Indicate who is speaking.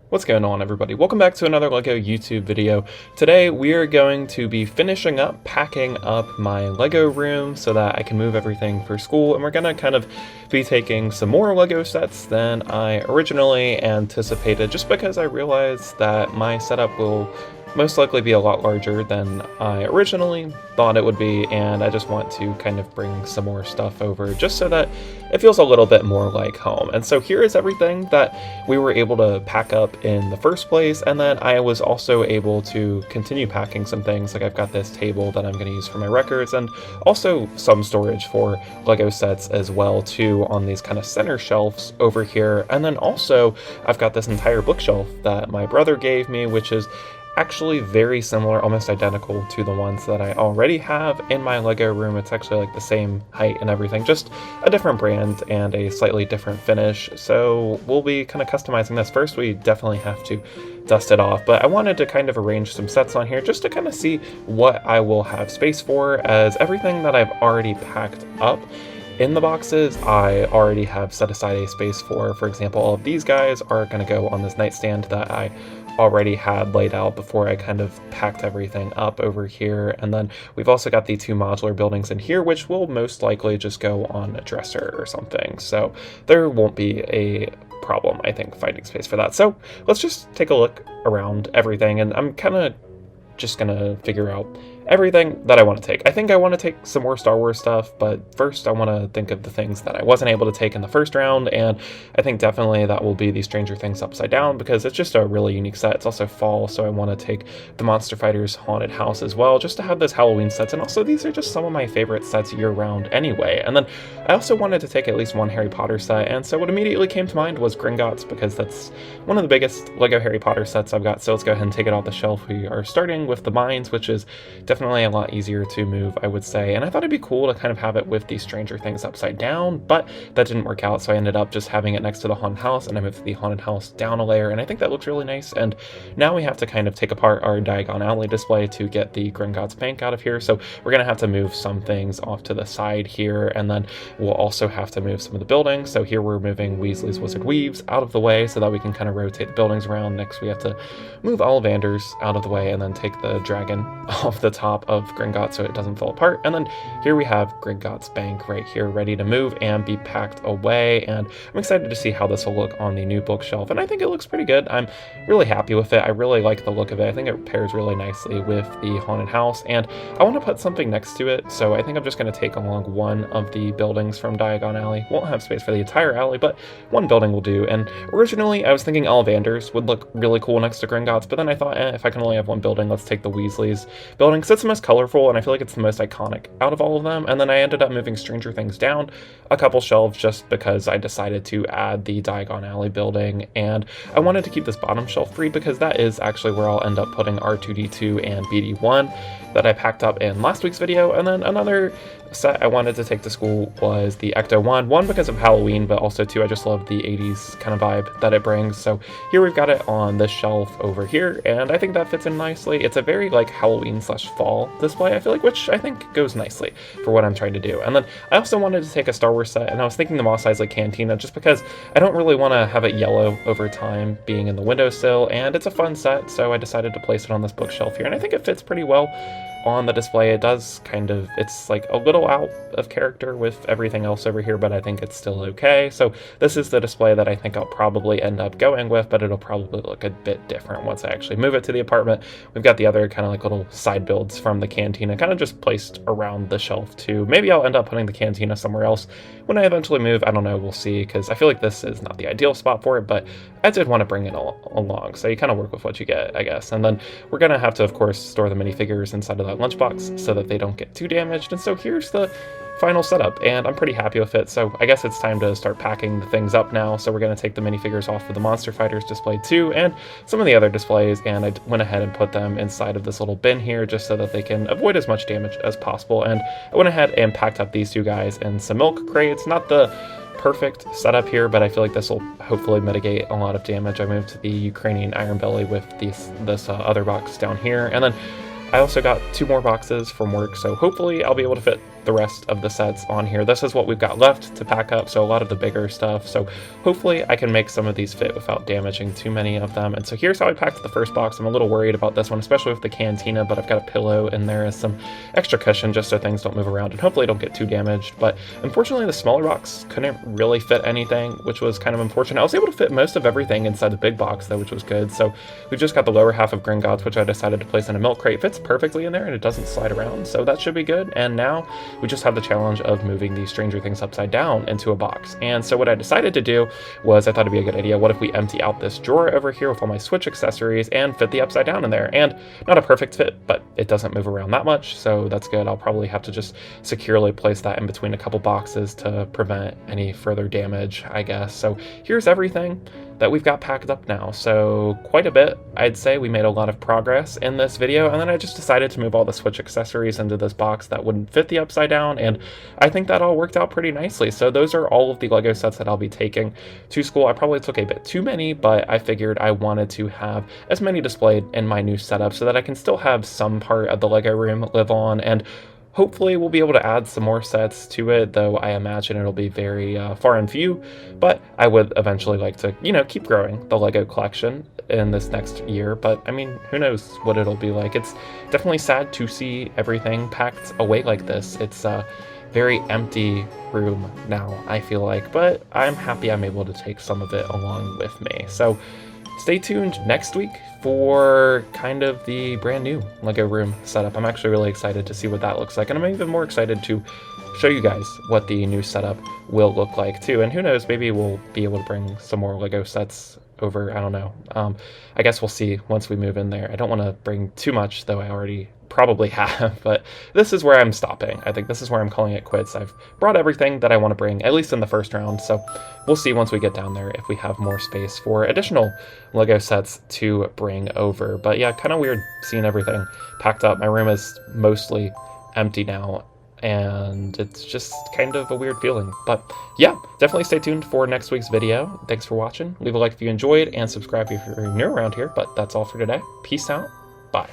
Speaker 1: What's going on, everybody? Welcome back to another LEGO YouTube video. Today we are going to be finishing up packing up my LEGO room so that I can move everything for school, and we're gonna kind of be taking some more LEGO sets than I originally anticipated, just because I realized that my setup will most likely be a lot larger than I originally thought it would be, and I just want to kind of bring some more stuff over just so that it feels a little bit more like home. And so here is everything that we were able to pack up in the first place, and then I was also able to continue packing some things. Like I've got this table that I'm going to use for my records, and also some storage for LEGO sets as well too on these kind of center shelves over here. And then also I've got this entire bookshelf that my brother gave me, which is actually very similar, almost identical to the ones that I already have in my LEGO room. It's actually like the same height and everything, just a different brand and a slightly different finish. So we'll be kind of customizing this. First, we definitely have to dust it off, but I wanted to kind of arrange some sets on here just to kind of see what I will have space for, as everything that I've already packed up in the boxes, I already have set aside a space for. For example, all of these guys are going to go on this nightstand that I already had laid out before I kind of packed everything up over here. And then we've also got the two modular buildings in here, which will most likely just go on a dresser or something. So there won't be a problem, I think, finding space for that. So let's just take a look around everything, and I'm kind of just gonna figure out everything that I want to take. I think I want to take some more Star Wars stuff, but first I want to think of the things that I wasn't able to take in the first round, and I think definitely that will be the Stranger Things Upside Down, because it's just a really unique set. It's also fall, so I want to take the Monster Fighters Haunted House as well, just to have those Halloween sets, and also these are just some of my favorite sets year-round anyway. And then I also wanted to take at least one Harry Potter set, and so what immediately came to mind was Gringotts, because that's one of the biggest LEGO Harry Potter sets I've got, so let's go ahead and take it off the shelf. We are starting with the Mines, which is definitely a lot easier to move, I would say, and I thought it'd be cool to kind of have it with the Stranger Things Upside Down, but that didn't work out, so I ended up just having it next to the Haunted House, and I moved the Haunted House down a layer, and I think that looks really nice. And now we have to kind of take apart our Diagon Alley display to get the Gringotts Bank out of here, so we're gonna have to move some things off to the side here, and then we'll also have to move some of the buildings. So here we're moving Weasley's Wizard Weaves out of the way so that we can kind of rotate the buildings around. Next we have to move Ollivander's out of the way, and then take the dragon off the top of Gringotts so it doesn't fall apart. And then here we have Gringotts Bank right here ready to move and be packed away, and I'm excited to see how this will look on the new bookshelf, and I think it looks pretty good. I'm really happy with it. I really like the look of it. I think it pairs really nicely with the Haunted House, and I want to put something next to it, so I think I'm just going to take along one of the buildings from Diagon Alley. Won't have space for the entire alley, but one building will do. And originally I was thinking Ollivander's would look really cool next to Gringotts, but then I thought, if I can only have one building, let's take the Weasley's building, because it's the most colorful and I feel like it's the most iconic out of all of them. And then I ended up moving Stranger Things down a couple shelves just because I decided to add the Diagon Alley building, and I wanted to keep this bottom shelf free because that is actually where I'll end up putting R2-D2 and BD1 that I packed up in last week's video. And then another set I wanted to take to school was the Ecto-1, one because of Halloween, but also two, I just love the 80s kind of vibe that it brings. So here we've got it on this shelf over here, and I think that fits in nicely. It's a very like Halloween / fall display, I feel like, which I think goes nicely for what I'm trying to do. And then I also wanted to take a Star Wars set, and I was thinking the Mos Eisley Cantina, just because I don't really want to have it yellow over time being in the windowsill, and it's a fun set, so I decided to place it on this bookshelf here, and I think it fits pretty well on the display. It does kind of, it's like a little out of character with everything else over here, but I think it's still okay. So this is the display that I think I'll probably end up going with, but it'll probably look a bit different once I actually move it to the apartment. We've got the other kind of like little side builds from the cantina kind of just placed around the shelf too. Maybe I'll end up putting the cantina somewhere else when I eventually move. I don't know, we'll see, because I feel like this is not the ideal spot for it, but I did want to bring it along, so you kind of work with what you get, I guess. And then we're gonna have to, of course, store the minifigures inside of that lunchbox so that they don't get too damaged. And so here's the final setup, and I'm pretty happy with it. So I guess it's time to start packing the things up now. So we're going to take the minifigures off of the Monster Fighters display too, and some of the other displays, and I went ahead and put them inside of this little bin here just so that they can avoid as much damage as possible. And I went ahead and packed up these two guys in some milk crates. Not the perfect setup here, but I feel like this will hopefully mitigate a lot of damage. I moved the Ukrainian Iron Belly with this other box down here, and then I also got two more boxes from work, so hopefully I'll be able to fit the rest of the sets on here. This is what we've got left to pack up, so a lot of the bigger stuff. So hopefully I can make some of these fit without damaging too many of them. And so here's how I packed the first box. I'm a little worried about this one, especially with the cantina, but I've got a pillow in there as some extra cushion just so things don't move around and hopefully don't get too damaged. But unfortunately the smaller box couldn't really fit anything, which was kind of unfortunate. I was able to fit most of everything inside the big box though, which was good. So we've just got the lower half of Gringotts, which I decided to place in a milk crate. Fits perfectly in there and it doesn't slide around, so that should be good. And now we just have the challenge of moving these Stranger Things upside down into a box. And so what I decided to do was, I thought it'd be a good idea, what if we empty out this drawer over here with all my Switch accessories and fit the upside down in there? And not a perfect fit, but it doesn't move around that much, so that's good. I'll probably have to just securely place that in between a couple boxes to prevent any further damage, I guess. So here's everything that we've got packed up now. So quite a bit, I'd say. We made a lot of progress in this video, and then I just decided to move all the Switch accessories into this box that wouldn't fit the upside down, and I think that all worked out pretty nicely. So those are all of the Lego sets that I'll be taking to school. I probably took a bit too many, but I figured I wanted to have as many displayed in my new setup so that I can still have some part of the Lego room live on, and hopefully we'll be able to add some more sets to it, though I imagine it'll be very far and few, but I would eventually like to, keep growing the Lego collection in this next year. But I mean, who knows what it'll be like. It's definitely sad to see everything packed away like this. It's a very empty room now, I feel like, but I'm happy I'm able to take some of it along with me. So stay tuned next week for kind of the brand new Lego room setup. I'm actually really excited to see what that looks like, and I'm even more excited to show you guys what the new setup will look like too. And who knows, maybe we'll be able to bring some more Lego sets over. I don't know. I guess we'll see once we move in there. I don't want to bring too much, though I already probably have, but this is where I'm stopping. I think this is where I'm calling it quits. I've brought everything that I want to bring, at least in the first round, so we'll see once we get down there if we have more space for additional Lego sets to bring over. But yeah, kind of weird seeing everything packed up. My room is mostly empty now, and it's just kind of a weird feeling. But yeah, definitely stay tuned for next week's video. Thanks for watching. Leave a like if you enjoyed, and subscribe if you're new around here. But that's all for today. Peace out. Bye.